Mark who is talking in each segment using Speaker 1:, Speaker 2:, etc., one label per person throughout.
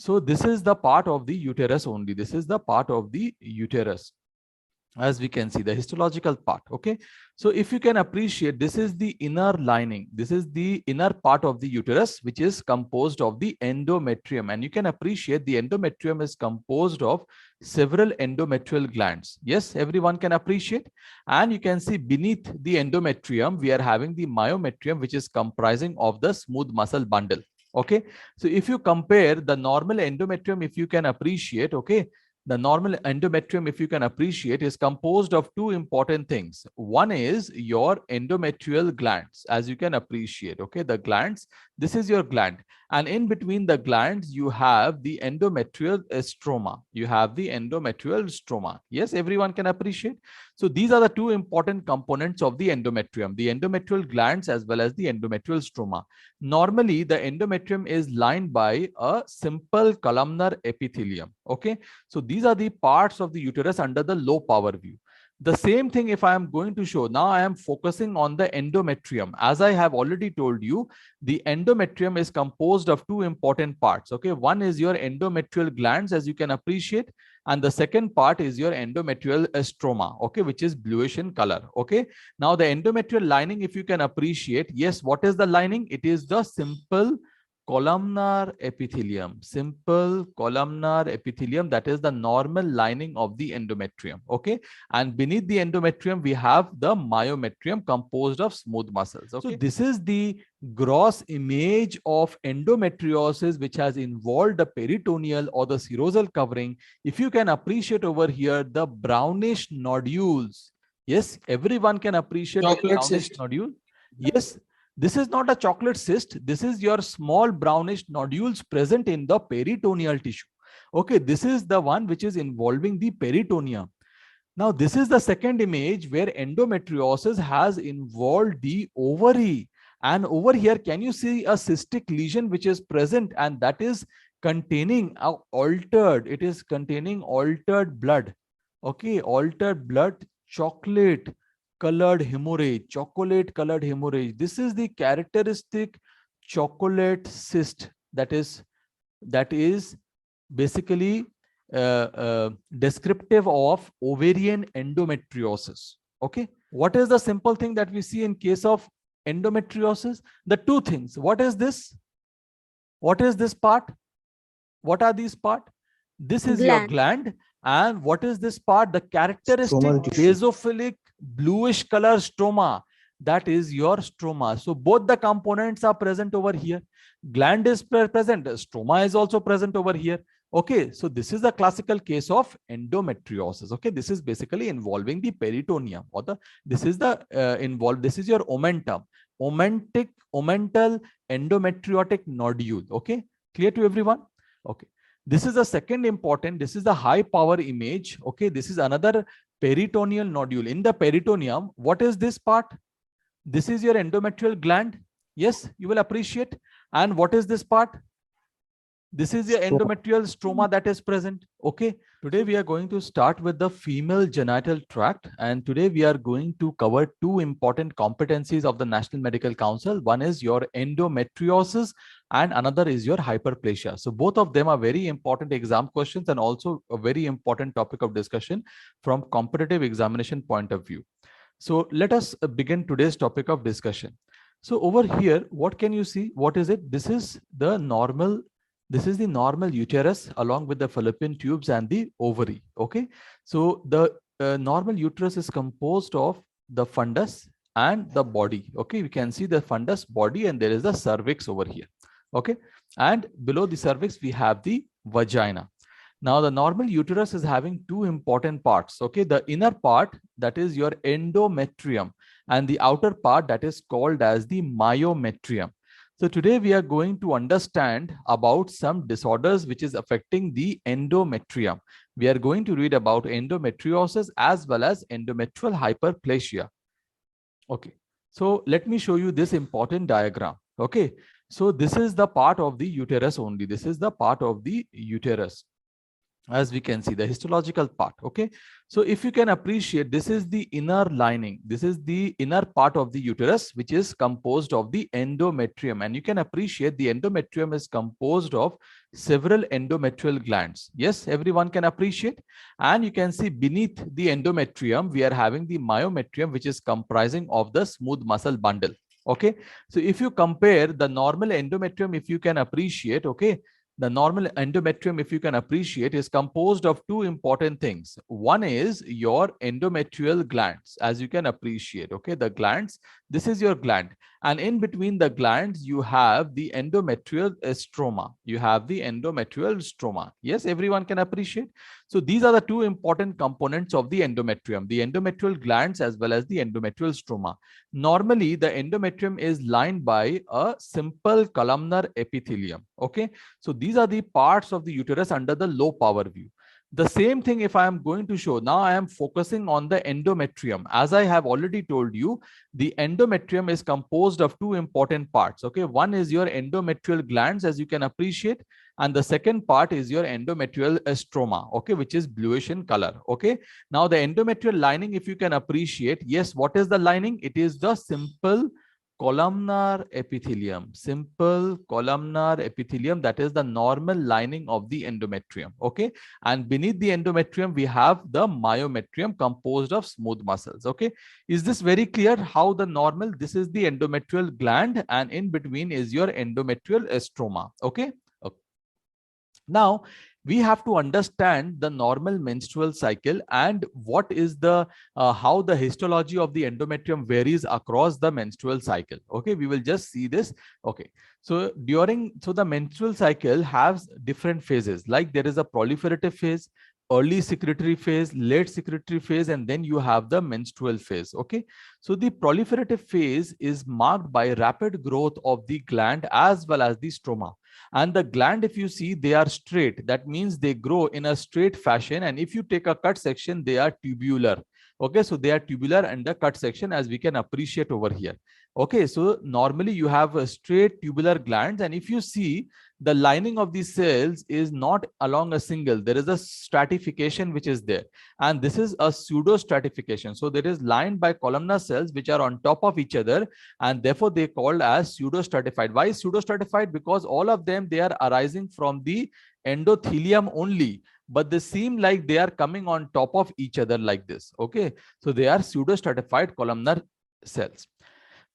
Speaker 1: So this is the part of the uterus only. This is the part of the uterus, as we can see, the histological part. Okay, so if you can appreciate, this is the inner lining, this is the inner part of the uterus, which is composed of the endometrium, and you can appreciate the endometrium is composed of several endometrial glands. Yes, everyone can appreciate. And you can see beneath the endometrium we are having the myometrium, which is comprising of the smooth muscle bundle. Okay, so if you compare the normal endometrium, if you can appreciate, okay, the normal endometrium, if you can appreciate, is composed of two important things. One is your endometrial glands, as you can appreciate. Okay, the glands, this is your gland. And in between the glands, you have the endometrial stroma. You have the endometrial stroma. Yes, everyone can appreciate. So these are the two important components of the endometrium, the endometrial glands as well as the endometrial stroma. Normally, the endometrium is lined by a simple columnar epithelium. Okay, so these are the parts of the uterus under the low power view. The same thing if I am going to show, now I am focusing on the endometrium. As I have already told you, the endometrium is composed of two important parts. Okay, one is your endometrial glands, as you can appreciate, and the second part is your endometrial stroma, okay, which is bluish in color. Okay, now the endometrial lining, if you can appreciate, yes, what is the lining? It is the simple columnar epithelium, simple columnar epithelium, that is the normal lining of the endometrium. Okay, and beneath the endometrium we have the myometrium composed of smooth muscles. Okay, so this is the gross image of endometriosis, which has involved the peritoneal or the serosal covering. If you can appreciate over here, the brownish nodules. Yes, everyone can appreciate the brownish nodule. Yes, this is not a chocolate cyst. This is your small brownish nodules present in the peritoneal tissue. Okay, this is the one which is involving the peritoneum. Now, this is the second image where endometriosis has involved the ovary. And over here, can you see a cystic lesion which is present, and that is containing it is containing altered blood. Okay, altered blood, chocolate colored hemorrhage, chocolate colored hemorrhage. This is the characteristic chocolate cyst that is basically descriptive of ovarian endometriosis. Okay, what is the simple thing that we see in case of endometriosis? The two things. What is this? What is this part? What are these part? This is your gland. And what is this part? The characteristic basophilic bluish color stroma, that is your stroma. So both the components are present over here. Gland is present, stroma is also present over here. Okay, so this is the classical case of endometriosis. Okay, this is basically involving the peritoneum, or this is the this is your omentum, omental endometriotic nodule. Okay, clear to everyone? Okay, this is the second important, this is the high power image. Okay, this is another peritoneal nodule. In the peritoneum, what is this part? This is your endometrial gland. Yes, you will appreciate. And what is this part? This is your endometrial stroma that is present. Okay, today we are going to start with the female genital tract, and today we are going to cover two important competencies of the National Medical Council. One is your endometriosis and another is your hyperplasia. So both of them are very important exam questions and also a very important topic of discussion from competitive examination point of view. So let us begin today's topic of discussion. So over here, what can you see? What is it? This is the normal uterus along with the fallopian tubes and the ovary. Okay, so the normal uterus is composed of the fundus and the body. Okay, we can see the fundus, body, and there is the cervix over here. Okay, and below the cervix we have the vagina. Now the normal uterus is having two important parts. Okay, the inner part, that is your endometrium, and the outer part, that is called as the myometrium. So today we are going to understand about some disorders which is affecting the endometrium. We are going to read about endometriosis as well as endometrial hyperplasia. Okay, so let me show you this important diagram. Okay, so this is the part of the uterus only. This is the part of the uterus. as we can see the histological part. Okay, so if you can appreciate, this is the inner lining, this is the inner part of the uterus, which is composed of the endometrium, and you can appreciate the endometrium is composed of several endometrial glands. Yes, everyone can appreciate. And you can see beneath the endometrium we are having the myometrium, which is comprising of the smooth muscle bundle. Okay, so if you compare the normal endometrium, if you can appreciate, okay, the normal endometrium, if you can appreciate, is composed of two important things. One is your endometrial glands, as you can appreciate. Okay, the glands, this is your gland. And in between the glands, you have the endometrial stroma. You have the endometrial stroma. Yes, everyone can appreciate. So these are the two important components of the endometrium, the endometrial glands as well as the endometrial stroma. Normally, the endometrium is lined by a simple columnar epithelium. Okay, so these are the parts of the uterus under the low power view. The same thing if I am going to show, now I am focusing on the endometrium. As I have already told you, the endometrium is composed of two important parts. Okay, one is your endometrial glands, as you can appreciate, and the second part is your endometrial stroma, okay, which is bluish in color. Okay, now the endometrial lining, if you can appreciate, yes, what is the lining? It is the simple columnar epithelium, simple columnar epithelium, that is the normal lining of the endometrium. Okay, and beneath the endometrium we have the myometrium composed of smooth muscles. Okay, is this very clear? How the normal, this is the endometrial gland, and in between is your endometrial stroma. Okay, now we have to understand the normal menstrual cycle and what is the how the histology of the endometrium varies across the menstrual cycle. Okay, we will just see this. Okay, so the menstrual cycle has different phases, like there is a proliferative phase, early secretory phase, late secretory phase, and then you have the menstrual phase. Okay, so the proliferative phase is marked by rapid growth of the gland as well as the stroma. And the gland, if you see, they are straight. That means they grow in a straight fashion. And if you take a cut section, they are tubular. Okay, so they are tubular and the cut section, as we can appreciate over here. Okay, so normally you have a straight tubular glands, and if you see, the lining of these cells is not along a single. There is a stratification which is there, and this is a pseudo stratification. So there is lined by columnar cells which are on top of each other, and therefore they called as pseudo stratified. Why pseudo stratified? Because all of them, they are arising from the endothelium only, but they seem like they are coming on top of each other like this. Okay, so they are pseudo stratified columnar cells.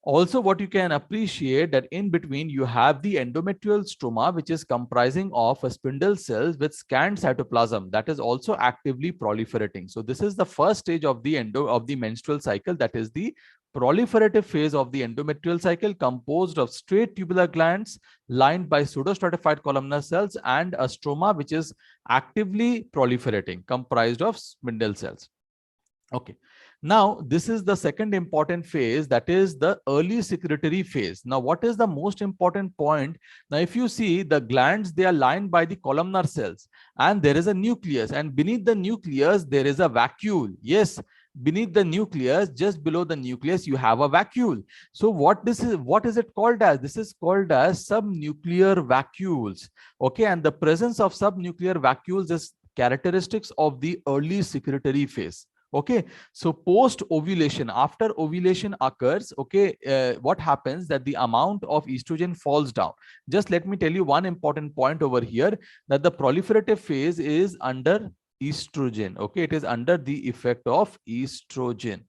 Speaker 1: Also, what you can appreciate, that in between you have the endometrial stroma, which is comprising of a spindle cells with scant cytoplasm that is also actively proliferating. So this is the first stage of the menstrual cycle, that is the proliferative phase of the endometrial cycle, composed of straight tubular glands lined by pseudostratified columnar cells and a stroma which is actively proliferating, comprised of spindle cells. Okay, now this is the second important phase, that is the early secretory phase. Now what is the most important point? Now if you see, the glands, they are lined by the columnar cells, and there is a nucleus, and beneath the nucleus there is a vacuole. Yes, beneath the nucleus, just below the nucleus, you have a vacuole. So what is it called as? This is called as subnuclear vacuoles. Okay, and the presence of subnuclear vacuoles is characteristics of the early secretory phase. Okay, so post ovulation, after ovulation occurs, okay, what happens, that the amount of estrogen falls down. Just let me tell you one important point over here, that the proliferative phase is under estrogen. Okay, it is under the effect of estrogen.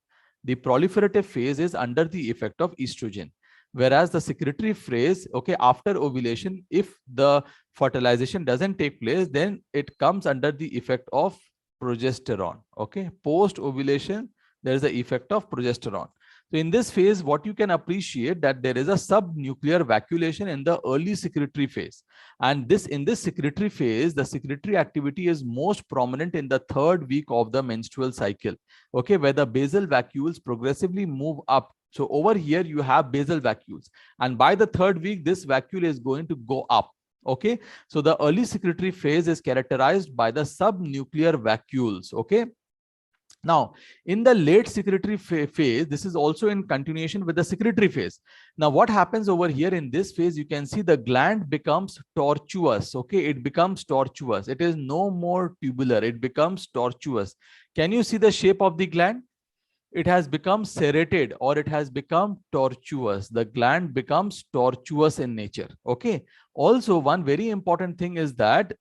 Speaker 1: The proliferative phase is under the effect of estrogen, whereas the secretory phase, okay, after ovulation, if the fertilization doesn't take place, then it comes under the effect of progesterone. Okay, post ovulation there is the effect of progesterone. So in this phase, what you can appreciate, that there is a subnuclear vacuolation in the early secretory phase, and in this secretory phase, the secretory activity is most prominent in the third week of the menstrual cycle. Okay, where the basal vacuoles progressively move up. So over here you have basal vacuoles, and by the third week this vacuole is going to go up. Okay, so the early secretory phase is characterized by the subnuclear vacuoles. Okay, Now, in the late secretory phase, this is also in continuation with the secretory phase. Now, what happens over here in this phase, you can see the gland becomes tortuous. Okay, it becomes tortuous. It is no more tubular. It becomes tortuous. Can you see the shape of the gland? It has become serrated or it has become tortuous. The gland becomes tortuous in nature. Okay. Also, one very important thing is that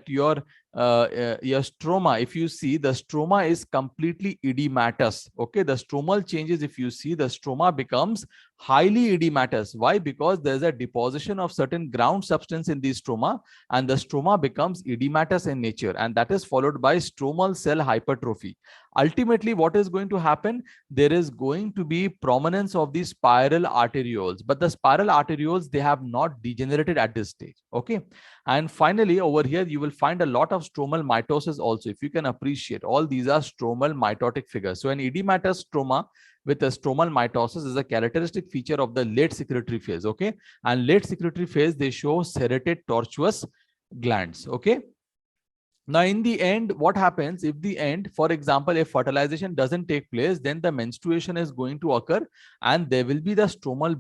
Speaker 1: your stroma, if you see, the stroma is completely edematous. Okay, the stromal changes, if you see, the stroma becomes highly edematous. Why? Because there's a deposition of certain ground substance in the stroma, and the stroma becomes edematous in nature, and that is followed by stromal cell hypertrophy. Ultimately, what is going to happen? There is going to be prominence of the spiral arterioles, but the spiral arterioles, they have not degenerated at this stage. Okay. And finally, over here, you will find a lot of stromal mitosis also. If you can appreciate, all these are stromal mitotic figures. So an edematous stroma with a stromal mitosis is a characteristic feature of the late secretory phase. Okay. And late secretory phase, they show serrated tortuous glands. Okay. Now, in the end, what happens if the end, for example, if fertilization doesn't take place, then the menstruation is going to occur, and there will be the stromal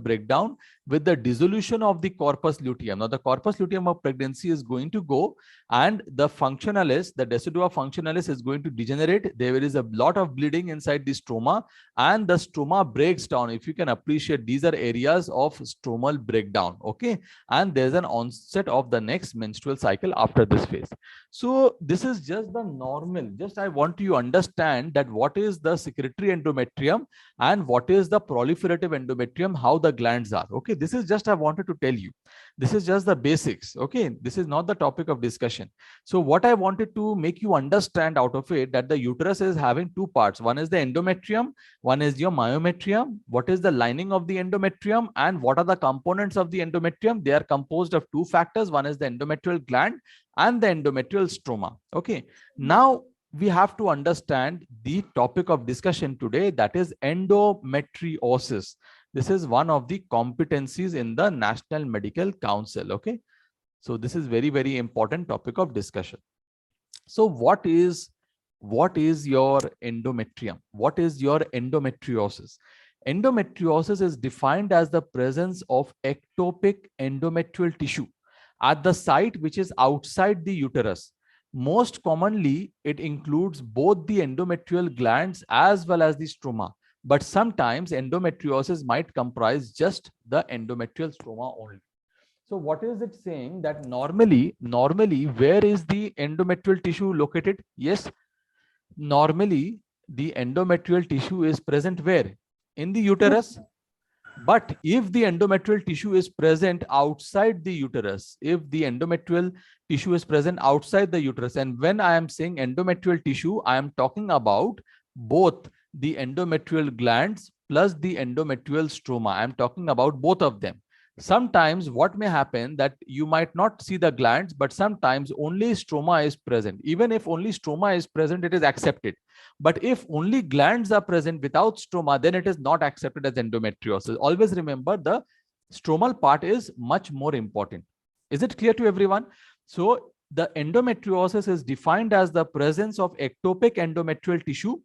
Speaker 1: breakdown with the dissolution of the corpus luteum. Now, the corpus luteum of pregnancy is going to go, and the functionalis, the decidua functionalis, is going to degenerate. There is a lot of bleeding inside the stroma, and the stroma breaks down. If you can appreciate, these are areas of stromal breakdown. Okay, and there's an onset of the next menstrual cycle after this phase. So this is just the normal. Just I want you to understand that what is the secretory endometrium and what is the proliferative endometrium, how the glands are. Okay, this is just I wanted to tell you. This is just the basics. Okay, this is not the topic of discussion. So what I wanted to make you understand out of it, that the uterus is having two parts. One is the endometrium, one is your myometrium. What is the lining of the endometrium and what are the components of the endometrium? They are composed of two factors. One is the endometrial gland and the endometrial stroma. Okay. Now we have to understand the topic of discussion today, that is endometriosis. This is one of the competencies in the National Medical Council. Okay. So this is very, very important topic of discussion. So what is your endometrium? What is your endometriosis? Endometriosis is defined as the presence of ectopic endometrial tissue at the site which is outside the uterus. Most commonly, it includes both the endometrial glands as well as the stroma. But sometimes endometriosis might comprise just the endometrial stroma only. So what is it saying? That normally, where is the endometrial tissue located? Yes, normally the endometrial tissue is present where? In the uterus. But if the endometrial tissue is present outside the uterus, if the endometrial tissue is present outside the uterus, and when I am saying endometrial tissue, I am talking about both the endometrial glands plus the endometrial stroma. I am talking about both of them. Sometimes what may happen, that you might not see the glands, but sometimes only stroma is present. Even if only stroma is present, it is accepted. But if only glands are present without stroma, then it is not accepted as endometriosis. Always remember, the stromal part is much more important. Is it clear to everyone? So the endometriosis is defined as the presence of ectopic endometrial tissue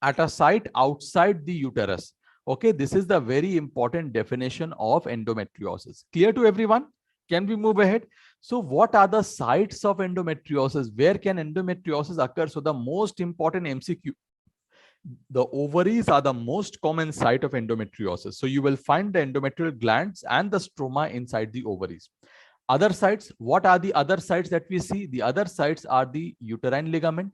Speaker 1: at a site outside the uterus. Okay, this is the very important definition of endometriosis. Clear to everyone? Can we move ahead? So what are the sites of endometriosis? Where can endometriosis occur? So the most important MCQ, the ovaries are the most common site of endometriosis. So you will find the endometrial glands and the stroma inside the ovaries. Other sites, what are the other sites that we see? The other sites are the uterine ligament,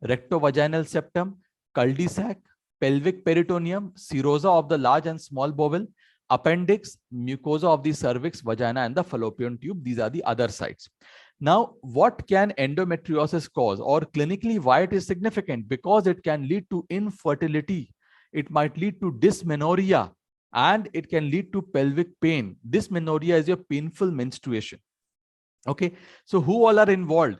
Speaker 1: rectovaginal septum, cul-de-sac, pelvic peritoneum, serosa of the large and small bowel, appendix, mucosa of the cervix, vagina, and the fallopian tube. These are the other sites. Now, what can endometriosis cause, or clinically why it is significant? Because it can lead to infertility. It might lead to dysmenorrhea, and it can lead to pelvic pain. Dysmenorrhea is your painful menstruation. Okay. So who all are involved?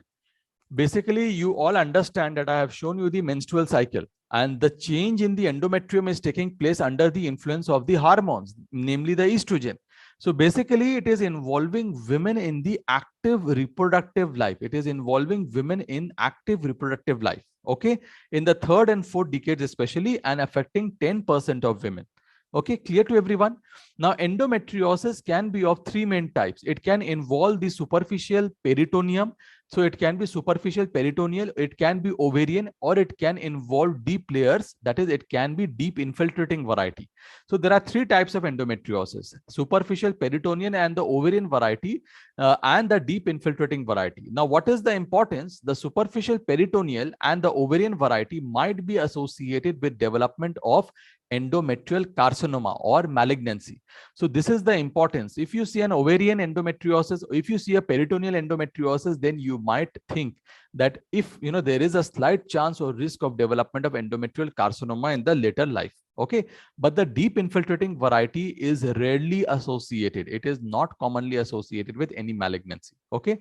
Speaker 1: Basically, you all understand that I have shown you the menstrual cycle, and the change in the endometrium is taking place under the influence of the hormones, namely the estrogen. So basically, it is involving women in the active reproductive life. It is involving women in active reproductive life, okay, in the third and fourth decades especially, and affecting 10% of women. Okay, clear to everyone? Now, endometriosis can be of three main types. It can involve the superficial peritoneum. So it can be superficial peritoneal, it can be ovarian, or it can involve deep layers. That is, it can be deep infiltrating variety. So there are three types of endometriosis: superficial peritoneal and the ovarian variety, and the deep infiltrating variety. Now, what is the importance? The superficial peritoneal and the ovarian variety might be associated with development of endometrial carcinoma or malignancy. So this is the importance. If you see an ovarian endometriosis, if you see a peritoneal endometriosis, then you might think that if there is a slight chance or risk of development of endometrial carcinoma in the later life. Okay, but the deep infiltrating variety is rarely associated. It is not commonly associated with any malignancy. Okay,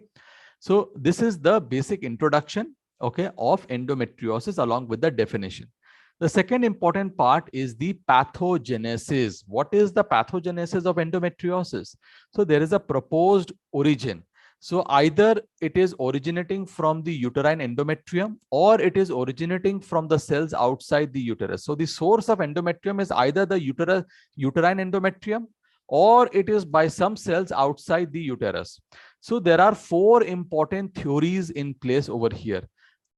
Speaker 1: so this is the basic introduction, okay, of endometriosis along with the definition. The second important part is the pathogenesis. What is the pathogenesis of endometriosis? So there is a proposed origin. So either it is originating from the uterine endometrium, or it is originating from the cells outside the uterus. So the source of endometrium is either the uterine endometrium, or it is by some cells outside the uterus. So there are four important theories in place over here.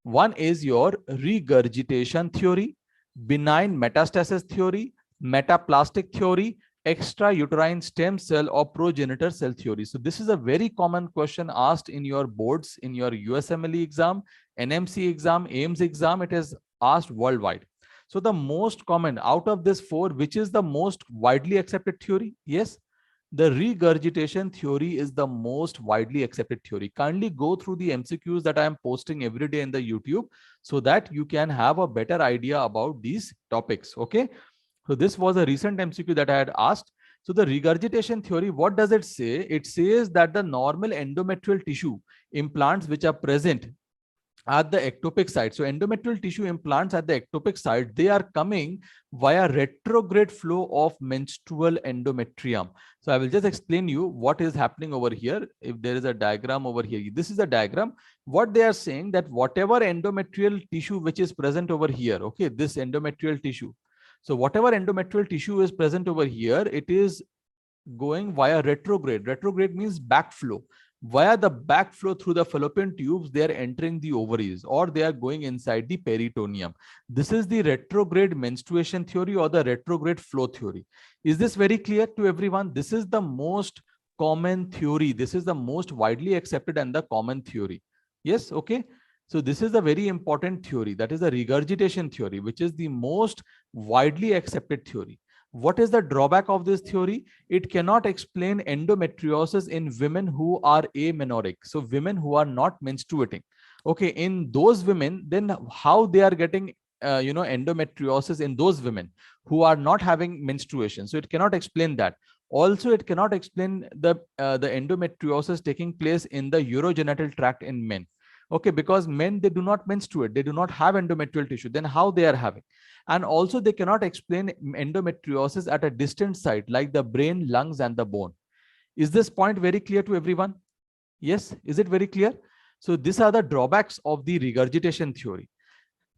Speaker 1: One is your regurgitation theory, benign metastasis theory, metaplastic theory, extrauterine stem cell or progenitor cell theory. So this is a very common question asked in your boards, in your USMLE exam, NMC exam, AIMS exam. It is asked worldwide. So the most common out of this four, which is the most widely accepted theory? Yes, the regurgitation theory is the most widely accepted theory. Kindly go through the MCQs that I am posting every day in the YouTube so that you can have a better idea about these topics. Okay, so this was a recent MCQ that I had asked. So the regurgitation theory, what does it say? It says that the normal endometrial tissue implants which are present at the ectopic site. So endometrial tissue implants at the ectopic site, they are coming via retrograde flow of menstrual endometrium. So I will just explain you what is happening over here. If there is a diagram over here, this is a diagram. What they are saying that whatever endometrial tissue which is present over here, okay, this endometrial tissue. So whatever endometrial tissue is present over here, it is going via retrograde. Retrograde means backflow. Via the backflow through the fallopian tubes, they are entering the ovaries, or they are going inside the peritoneum. This is the retrograde menstruation theory or the retrograde flow theory. Is this very clear to everyone? This is the most common theory. This is the most widely accepted and the common theory. Yes, okay. So this is a very important theory. That is the regurgitation theory, which is the most widely accepted theory. What is the drawback of this theory? It cannot explain endometriosis in women who are amenorrheic. So women who are not menstruating. Okay, in those women, then how they are getting endometriosis in those women who are not having menstruation? So it cannot explain that. Also, it cannot explain the endometriosis taking place in the urogenital tract in men. Okay, because men, they do not menstruate, they do not have endometrial tissue. Then how they are having? And also they cannot explain endometriosis at a distant site like the brain, lungs, and the bone. Is this point very clear to everyone? Yes, is it very clear? So these are the drawbacks of the regurgitation theory.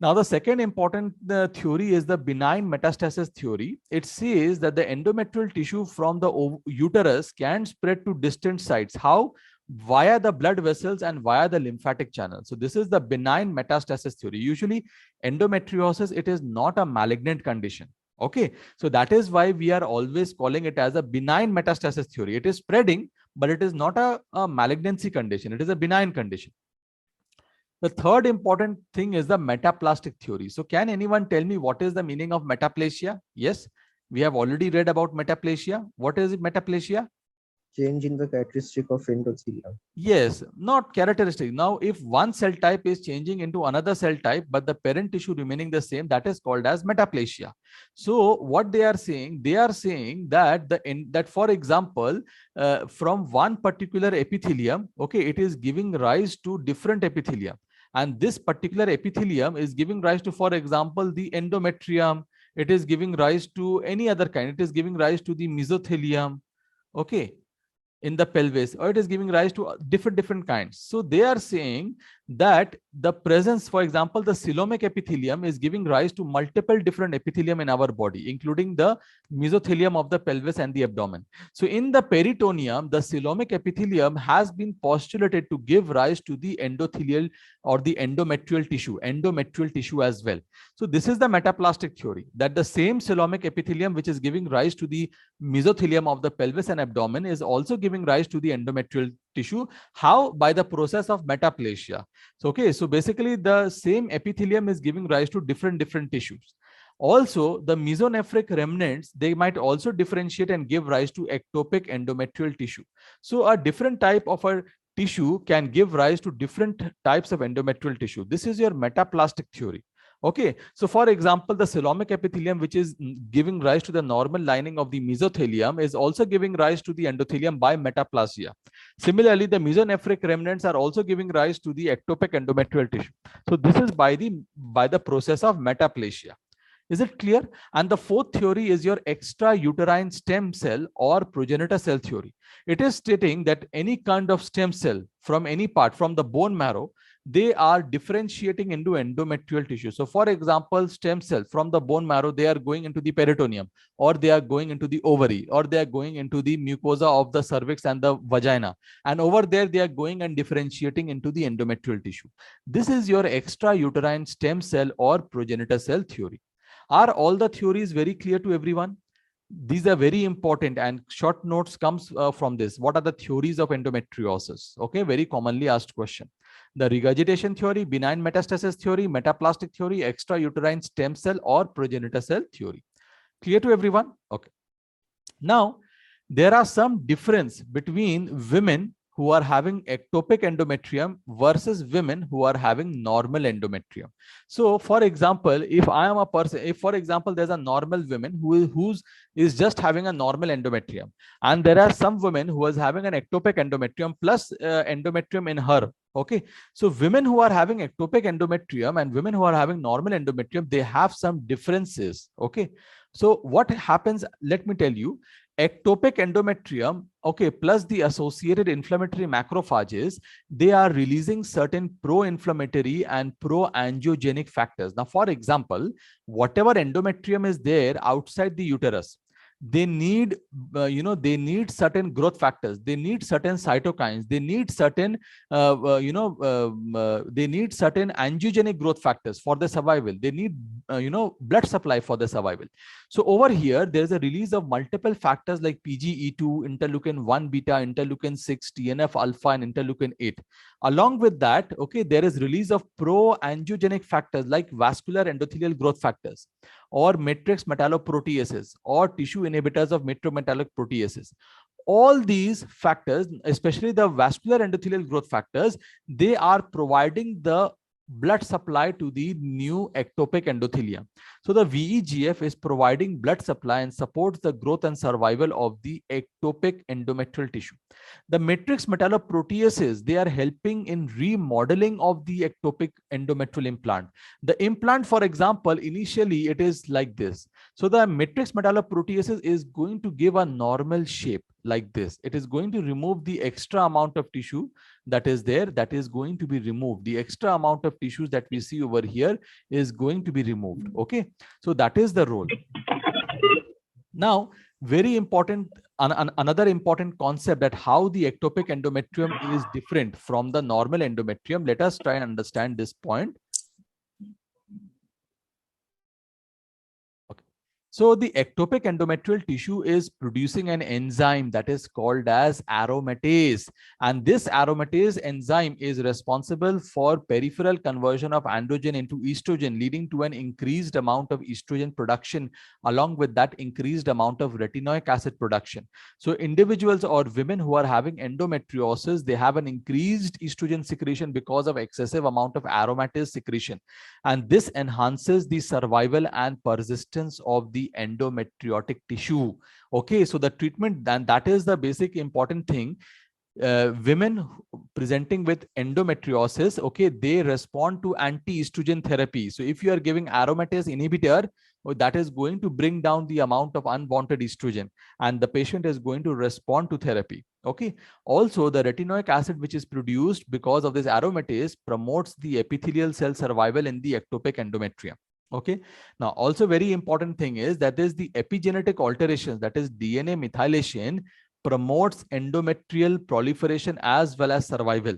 Speaker 1: Now, the second important theory is the benign metastasis theory. It says that the endometrial tissue from the uterus can spread to distant sites. How? Via the blood vessels and via the lymphatic channel. So this is the benign metastasis theory. Usually endometriosis, it is not a malignant condition. Okay, so that is why we are always calling it as a benign metastasis theory. It is spreading, but it is not a malignancy condition. It is a benign condition. The third important thing is the metaplastic theory. So can anyone tell me what is the meaning of metaplasia? Yes, we have already read about metaplasia. What is metaplasia?
Speaker 2: Change in the characteristic of endothelium.
Speaker 1: Yes, not characteristic. Now, if one cell type is changing into another cell type, but the parent tissue remaining the same, that is called as metaplasia. So what they are saying that that for example, from one particular epithelium, okay, it is giving rise to different epithelium. And this particular epithelium is giving rise to, for example, the endometrium. It is giving rise to any other kind. It is giving rise to the mesothelium. Okay. in the pelvis, or it is giving rise to different kinds. So they are saying that the presence, for example, the coelomic epithelium is giving rise to multiple different epithelium in our body, including the mesothelium of the pelvis and the abdomen. So in the peritoneum, the coelomic epithelium has been postulated to give rise to the endothelial or the endometrial tissue as well. So this is the metaplastic theory, that the same coelomic epithelium which is giving rise to the mesothelium of the pelvis and abdomen is also giving rise to the endometrial tissue. How? By the process of metaplasia. So okay, so basically the same epithelium is giving rise to different tissues. Also, the mesonephric remnants, they might also differentiate and give rise to ectopic endometrial tissue. So a different type of a tissue can give rise to different types of endometrial tissue. This is your metaplastic theory. Okay, so for example, the coelomic epithelium, which is giving rise to the normal lining of the mesothelium, is also giving rise to the endothelium by metaplasia. Similarly, the mesonephric remnants are also giving rise to the ectopic endometrial tissue. So this is by the process of metaplasia. Is it clear? And the fourth theory is your extrauterine stem cell or progenitor cell theory. It is stating that any kind of stem cell from any part, from the bone marrow, they are differentiating into endometrial tissue. So for example, stem cell from the bone marrow, they are going into the peritoneum, or they are going into the ovary, or they are going into the mucosa of the cervix and the vagina. And over there, they are going and differentiating into the endometrial tissue. This is your extrauterine stem cell or progenitor cell theory. Are all the theories very clear to everyone? These are very important, and short notes comes from this. What are the theories of endometriosis? Okay, very commonly asked question. The regurgitation theory, benign metastasis theory, metaplastic theory, extrauterine stem cell or progenitor cell theory. Clear to everyone? Okay. Now, there are some difference between women who are having ectopic endometrium versus women who are having normal endometrium. So for example, if I am a person, if for example there's a normal woman who is just having a normal endometrium, and there are some women who is having an ectopic endometrium plus endometrium in her. Okay, so women who are having ectopic endometrium and women who are having normal endometrium, they have some differences. Okay, so what happens, let me tell you. Ectopic endometrium, okay, plus the associated inflammatory macrophages, they are releasing certain pro-inflammatory and pro-angiogenic factors. Now, for example, whatever endometrium is there outside the uterus, they need they need certain growth factors, they need certain cytokines, they need certain they need certain angiogenic growth factors for the survival. They need blood supply for the survival. So over here there is a release of multiple factors like PGE2, interleukin 1 beta, interleukin 6, TNF alpha, and interleukin 8. Along with that, okay, there is release of pro-angiogenic factors like vascular endothelial growth factors, or matrix metalloproteases, or tissue inhibitors of metallic proteases. All these factors, especially the vascular endothelial growth factors, they are providing the blood supply to the new ectopic endothelium. So the VEGF is providing blood supply and supports the growth and survival of the ectopic endometrial tissue. The matrix metalloproteases, they are helping in remodeling of the ectopic endometrial implant. The implant, for example, initially it is like this. So the matrix metalloproteases is going to give a normal shape like this. It is going to remove the extra amount of tissue that is there, that is going to be removed. The extra amount of tissues that we see over here is going to be removed. Okay, so that is the role. Now, very important, another important concept, that how the ectopic endometrium is different from the normal endometrium. Let us try and understand this point. So the ectopic endometrial tissue is producing an enzyme that is called as aromatase. And this aromatase enzyme is responsible for peripheral conversion of androgen into estrogen, leading to an increased amount of estrogen production, along with that increased amount of retinoic acid production. So individuals or women who are having endometriosis, they have an increased estrogen secretion because of excessive amount of aromatase secretion. And this enhances the survival and persistence of the endometriotic tissue. Okay, so the treatment, and that is the basic important thing. Women presenting with endometriosis, okay, they respond to anti-estrogen therapy. So if you are giving aromatase inhibitor, that is going to bring down the amount of unwanted estrogen, and the patient is going to respond to therapy. Okay. Also, the retinoic acid which is produced because of this aromatase promotes the epithelial cell survival in the ectopic endometrium. Okay. Now, also very important thing is that is the epigenetic alterations, that is DNA methylation, promotes endometrial proliferation as well as survival.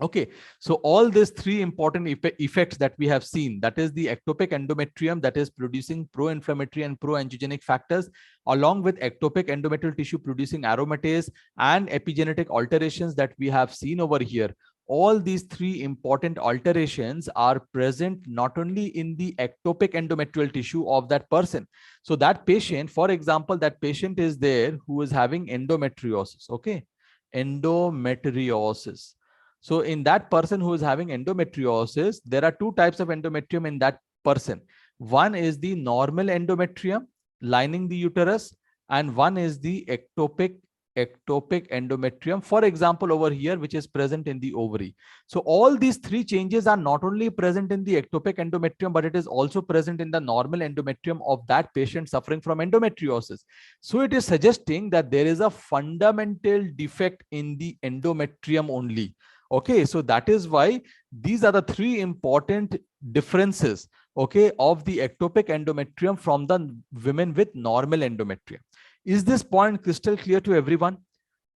Speaker 1: Okay, so all these three important effects that we have seen, that is the ectopic endometrium that is producing pro-inflammatory and pro-angiogenic factors, along with ectopic endometrial tissue producing aromatase and epigenetic alterations that we have seen over here. All these three important alterations are present not only in the ectopic endometrial tissue of that person. So that patient, for example, that patient is there who is having endometriosis. Okay, endometriosis. So in that person who is having endometriosis, there are two types of endometrium in that person. One is the normal endometrium lining the uterus, and one is the ectopic endometrium, for example, over here, which is present in the ovary. So all these three changes are not only present in the ectopic endometrium, but it is also present in the normal endometrium of that patient suffering from endometriosis. So it is suggesting that there is a fundamental defect in the endometrium only. Okay, so that is why these are the three important differences, okay, of the ectopic endometrium from the women with normal endometrium. Is this point crystal clear to everyone?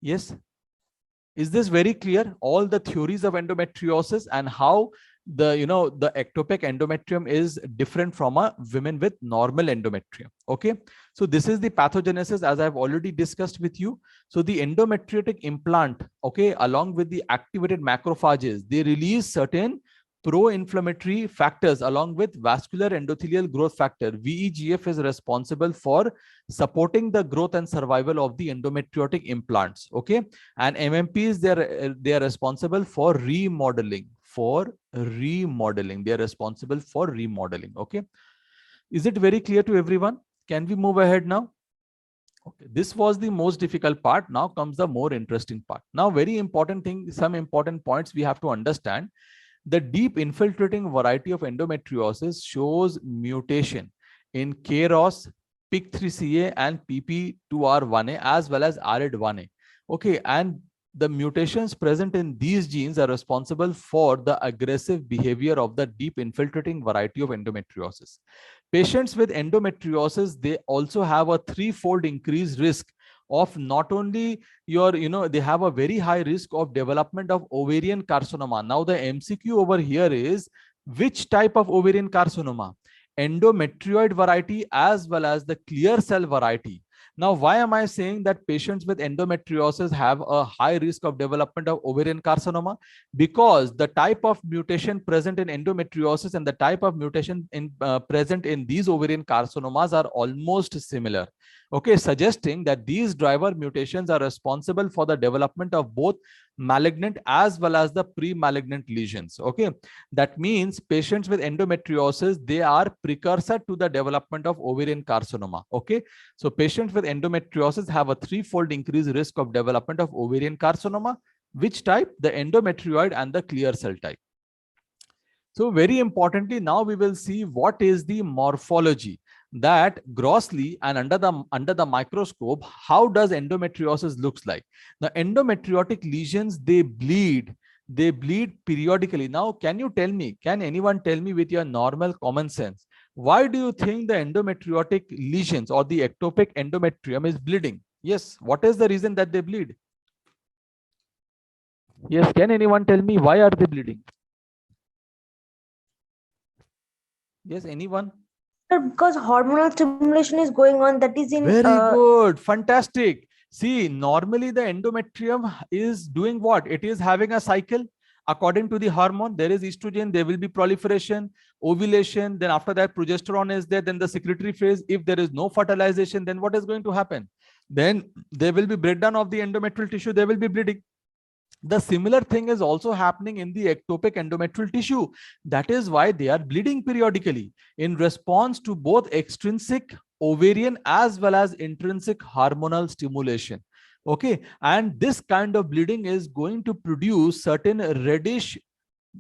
Speaker 1: Yes. Is this very clear? All the theories of endometriosis and how the the ectopic endometrium is different from a women with normal endometrium. Okay, so this is the pathogenesis as I've already discussed with you. So the endometriotic implant, okay, along with the activated macrophages, they release certain pro-inflammatory factors along with vascular endothelial growth factor. VEGF is responsible for supporting the growth and survival of the endometriotic implants. Okay, and MMPs, they are responsible for remodeling. They are responsible for remodeling. Okay, is it very clear to everyone? Can we move ahead now? Okay, this was the most difficult part. Now comes the more interesting part. Now, very important thing, some important points we have to understand. The deep infiltrating variety of endometriosis shows mutation in KROS, PIK3CA, and PP2R1A as well as RAD1A. Okay, and the mutations present in these genes are responsible for the aggressive behavior of the deep infiltrating variety of endometriosis. Patients with endometriosis, they also have a threefold increased risk of not only your, they have a very high risk of development of ovarian carcinoma. Now the MCQ over here is which type of ovarian carcinoma? Endometrioid variety as well as the clear cell variety. Now, why am I saying that patients with endometriosis have a high risk of development of ovarian carcinoma? Because the type of mutation present in endometriosis and the type of mutation present in these ovarian carcinomas are almost similar. Okay, suggesting that these driver mutations are responsible for the development of both malignant as well as the pre-malignant lesions. Okay, that means patients with endometriosis, they are precursor to the development of ovarian carcinoma. Okay, so patients with endometriosis have a threefold increased risk of development of ovarian carcinoma. Which type? The endometrioid and the clear cell type. So very importantly, now we will see what is the morphology, that grossly and under the microscope, how does endometriosis looks like. The endometriotic lesions, they bleed periodically. Now, can anyone tell me with your normal common sense, why do you think the endometriotic lesions or the ectopic endometrium is bleeding? Yes, what is the reason that they bleed? Yes, can anyone tell me why are they bleeding? Yes, anyone?
Speaker 3: Because hormonal stimulation is going on, that is in
Speaker 1: very good, fantastic. See, normally the endometrium is doing what? It is having a cycle. According to the hormone, there is estrogen, there will be proliferation, ovulation, then after that progesterone is there, then the secretory phase. If there is no fertilization, then what is going to happen? Then there will be breakdown of the endometrial tissue, there will be bleeding. The similar thing is also happening in the ectopic endometrial tissue. That is why they are bleeding periodically in response to both extrinsic ovarian as well as intrinsic hormonal stimulation. Okay, and this kind of bleeding is going to produce certain reddish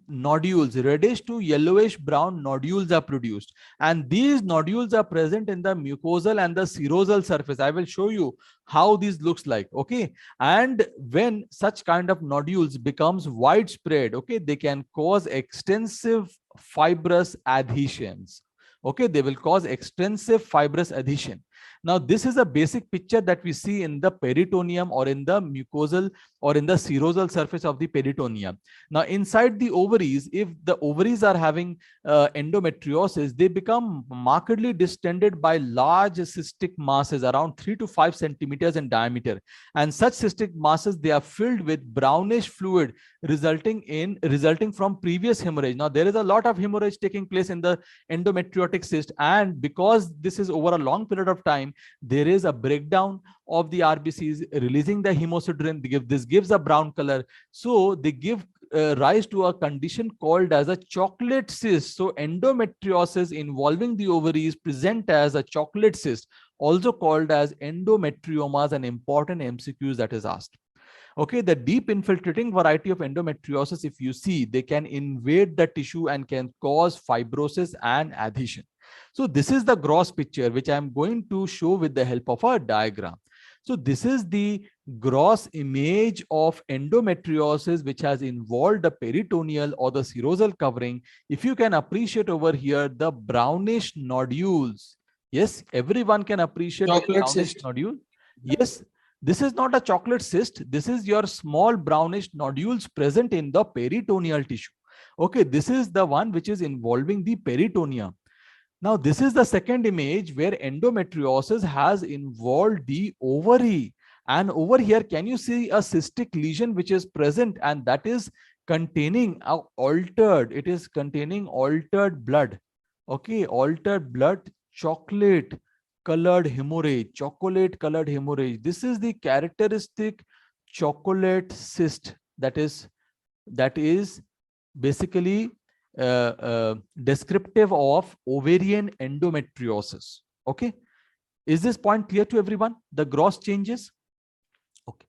Speaker 1: nodules, reddish to yellowish brown nodules are produced, and these nodules are present in the mucosal and the serosal surface. I will show you how these looks like. Okay, and when such kind of nodules becomes widespread, okay, they can cause extensive fibrous adhesions. Okay, they will cause extensive fibrous adhesion. Now, this is a basic picture that we see in the peritoneum or in the mucosal or in the serosal surface of the peritoneum. Now, inside the ovaries, if the ovaries are having endometriosis, they become markedly distended by large cystic masses around 3 to 5 centimeters in diameter. And such cystic masses, they are filled with brownish fluid resulting from previous hemorrhage. Now, there is a lot of hemorrhage taking place in the endometriotic cyst, and because this is over a long period of time, there is a breakdown of the RBCs, releasing the hemosiderin. This gives a brown color. So they give rise to a condition called as a chocolate cyst. So endometriosis involving the ovaries present as a chocolate cyst, also called as endometriomas, an important MCQs that is asked. Okay, the deep infiltrating variety of endometriosis, if you see, they can invade the tissue and can cause fibrosis and adhesion. So this is the gross picture, which I am going to show with the help of a diagram. So this is the gross image of endometriosis, which has involved the peritoneal or the serosal covering. If you can appreciate over here, the brownish nodules. Yes, everyone can appreciate the brownish nodule. Yes, this is not a chocolate cyst. This is your small brownish nodules present in the peritoneal tissue. Okay, this is the one which is involving the peritoneum. Now, this is the second image where endometriosis has involved the ovary. And over here, can you see a cystic lesion which is present, and that is containing it is containing altered blood. Okay, altered blood, chocolate colored hemorrhage, This is the characteristic chocolate cyst that is basically descriptive of ovarian endometriosis. Okay, is this point clear to everyone? The gross changes. Okay,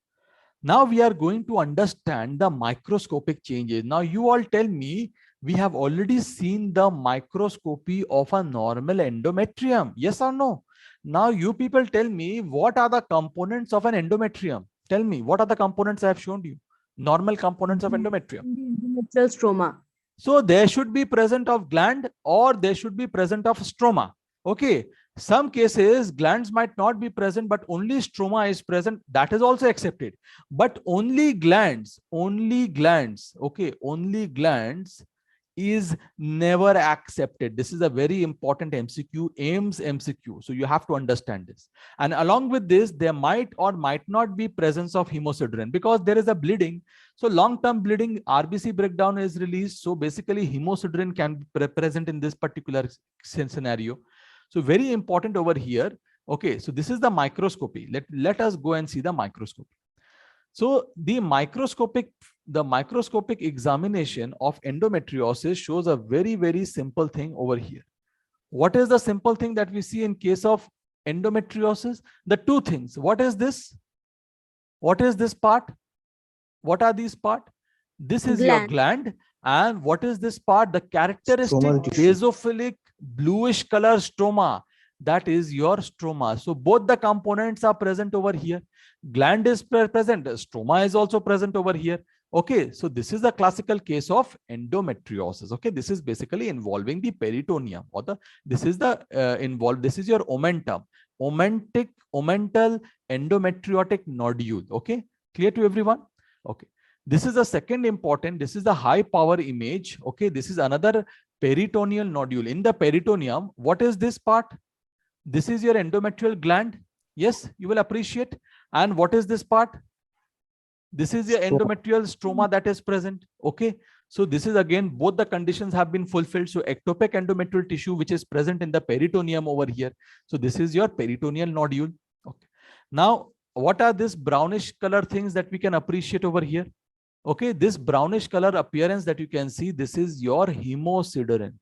Speaker 1: now we are going to understand the microscopic changes. Now you all tell me, we have already seen the microscopy of a normal endometrium, yes or no? Now you people tell me, what are the components of an endometrium? Tell me, what are the components I have shown you? Normal components of endometrium.
Speaker 3: Endometrial stroma.
Speaker 1: So there should be present of gland, or there should be present of stroma. Okay, some cases glands might not be present, but only stroma is present. That is also accepted. But only glands, okay, only glands is never accepted. This is a very important MCQ, AIMS MCQ. So you have to understand this. And along with this, there might or might not be presence of hemosiderin, because there is a bleeding. So long-term bleeding, RBC breakdown is released. So basically hemosiderin can be present in this particular scenario. So very important over here. Okay, so this is the microscopy. Let us go and see the microscopy. So the microscopic examination of endometriosis shows a very, very simple thing over here. What is the simple thing that we see in case of endometriosis? The two things. What is this? What is this part? What are these part? This is your gland. And what is this part? The characteristic basophilic bluish color stroma. That is your stroma. So both the components are present over here. Gland is present, stroma is also present over here. Okay, so this is a classical case of endometriosis. Okay, this is basically involving the peritoneum, or this is your omentum, omental endometriotic nodule. Okay, clear to everyone? Okay, this is the second important. This is the high power image. Okay, this is another peritoneal nodule. In the peritoneum, what is this part? This is your endometrial gland. Yes, you will appreciate. And what is this part? This is your endometrial stroma that is present. Okay, so this is again, both the conditions have been fulfilled. So ectopic endometrial tissue which is present in the peritoneum over here. So this is your peritoneal nodule. Okay, now what are these brownish color things that we can appreciate over here? Okay, this brownish color appearance that you can see, this is your hemosiderin.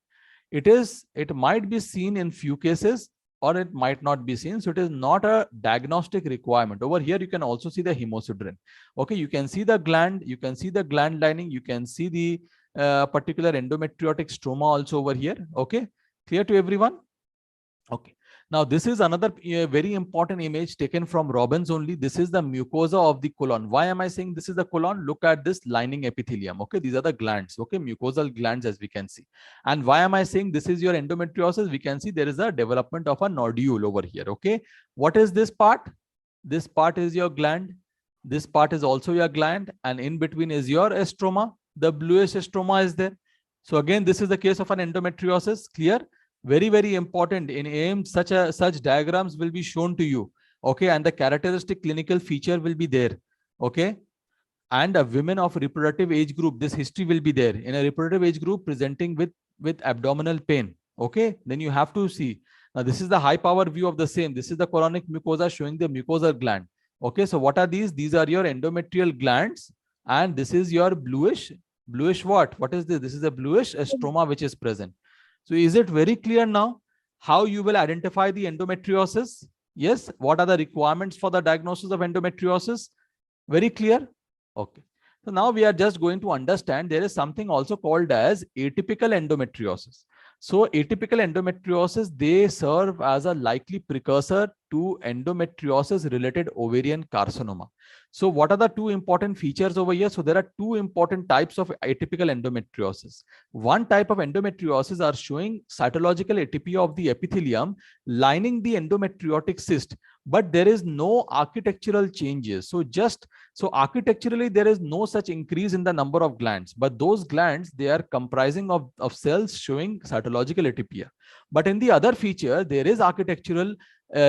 Speaker 1: It might be seen in few cases, or it might not be seen. So it is not a diagnostic requirement. Over here, you can also see the hemosiderin. Okay, you can see the gland, you can see the gland lining, you can see particular endometriotic stroma also over here. Okay, clear to everyone? Okay. Now, this is another very important image taken from Robbins only. This is the mucosa of the colon. Why am I saying this is the colon? Look at this lining epithelium. Okay, these are the glands. Okay, mucosal glands, as we can see. And why am I saying this is your endometriosis? We can see there is a development of a nodule over here. Okay, what is this part? This part is your gland. This part is also your gland, and in between is your stroma. The bluish stroma is there. So again, this is the case of an endometriosis. Clear? Very, very important. In AIM, such diagrams will be shown to you. Okay, and the characteristic clinical feature will be there. Okay, and a women of reproductive age group, this history will be there. In a reproductive age group presenting with abdominal pain. Okay, then you have to see. Now, this is the high power view of the same. This is the colonic mucosa showing the mucosal gland. Okay, so what are these? These are your endometrial glands, and this is your bluish what? What is this? This is a bluish stroma which is present. So is it very clear now how you will identify the endometriosis? Yes. What are the requirements for the diagnosis of endometriosis? Very clear? Okay. So now we are just going to understand there is something also called as atypical endometriosis. So atypical endometriosis, they serve as a likely precursor to endometriosis related ovarian carcinoma. So what are the two important features over here? So there are two important types of atypical endometriosis. One type of endometriosis are showing cytological atypia of the epithelium lining the endometriotic cyst, but there is no architectural changes. So architecturally, there is no such increase in the number of glands, but those glands, they are comprising of cells showing cytological atypia. But in the other feature, there is architectural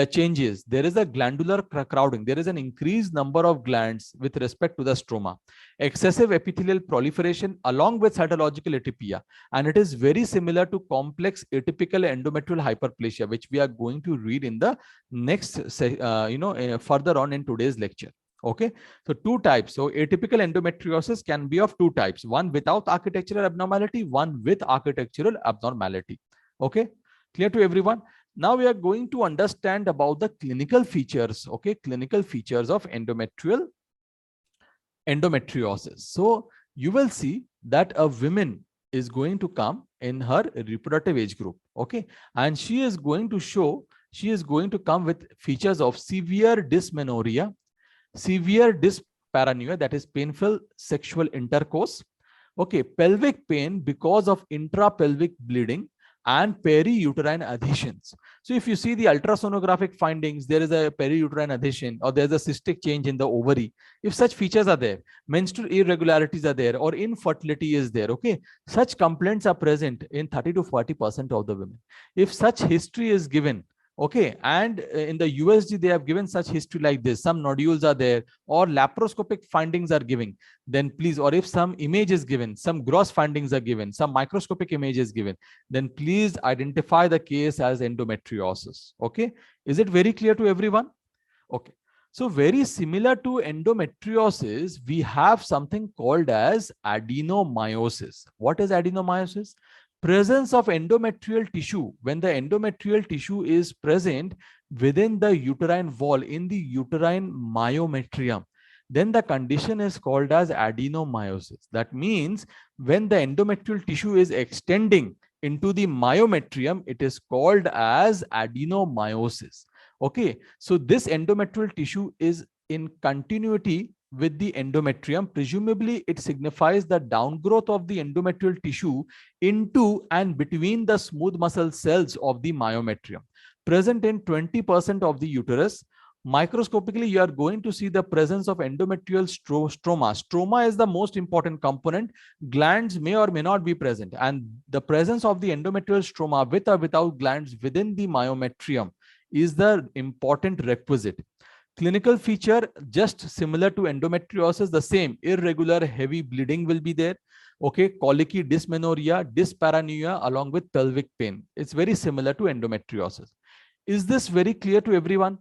Speaker 1: changes. There is a glandular crowding. There is an increased number of glands with respect to the stroma. Excessive epithelial proliferation along with cytological atypia. And it is very similar to complex atypical endometrial hyperplasia, which we are going to read in the next, further on in today's lecture. Okay, so two types. So atypical endometriosis can be of two types, one without architectural abnormality, one with architectural abnormality. Okay, clear to everyone? Now we are going to understand about the clinical features. Okay, clinical features of endometriosis. So you will see that a woman is going to come in her reproductive age group. Okay, and she is going to come with features of severe dysmenorrhea, severe dyspareunia, that is painful sexual intercourse. Okay, pelvic pain because of intrapelvic bleeding and periuterine adhesions. So if you see the ultrasonographic findings, there is a periuterine adhesion or there's a cystic change in the ovary. If such features are there, menstrual irregularities are there, or infertility is there, okay, such complaints are present in 30 to 40% of the women. If such history is given, okay, and in the USG, they have given such history like this, some nodules are there, or laparoscopic findings are giving, then please, or if some image is given, some gross findings are given, some microscopic image is given, then please identify the case as endometriosis. Okay, is it very clear to everyone? Okay, so very similar to endometriosis, we have something called as adenomyosis. What is adenomyosis? Presence of endometrial tissue. When the endometrial tissue is present within the uterine wall, in the uterine myometrium, then the condition is called as adenomyosis. That means when the endometrial tissue is extending into the myometrium, it is called as adenomyosis. Okay, so this endometrial tissue is in continuity with the endometrium. Presumably, it signifies the downgrowth of the endometrial tissue into and between the smooth muscle cells of the myometrium, present in 20% of the uterus. Microscopically, you are going to see the presence of endometrial stroma. Stroma is the most important component. Glands may or may not be present, and the presence of the endometrial stroma with or without glands within the myometrium is the important requisite. Clinical feature just similar to endometriosis, the same irregular heavy bleeding will be there. Okay, colicky dysmenorrhea, dyspareunia along with pelvic pain. It's very similar to endometriosis. Is this very clear to everyone?